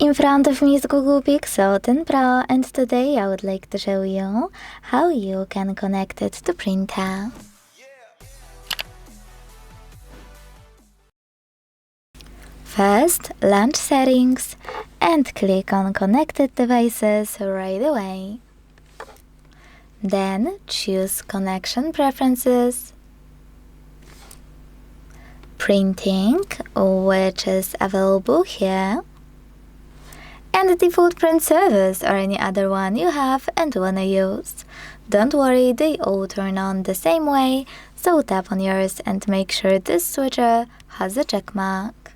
In front of me is Google Pixel 10 Pro, and today I would like to show you how you can connect it to printer. First, launch Settings and click on Connected Devices right away. Then choose Connection Preferences, Printing, which is available here, and the default print service or any other one you have and wanna use. Don't worry, they all turn on the same way, so tap on yours and make sure this switcher has a check mark.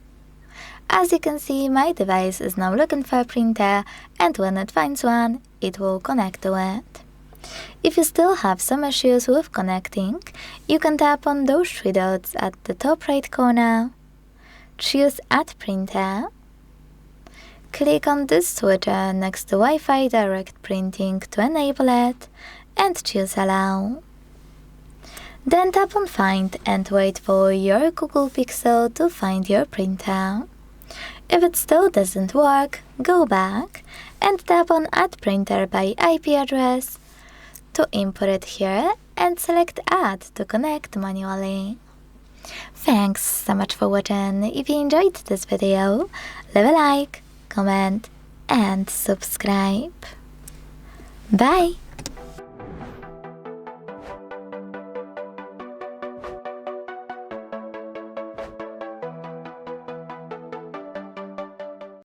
As you can see, my device is now looking for a printer, and when it finds one, it will connect to it. If you still have some issues with connecting, you can tap on those three dots at the top right corner, choose Add Printer, click on this switcher next to Wi-Fi Direct Printing to enable it, and choose Allow. Then tap on Find and wait for your Google Pixel to find your printer. If it still doesn't work, go back and tap on Add Printer by IP address to import it here and select Add to connect manually. Thanks so much for watching. If you enjoyed this video, leave a like, comment and subscribe. Bye!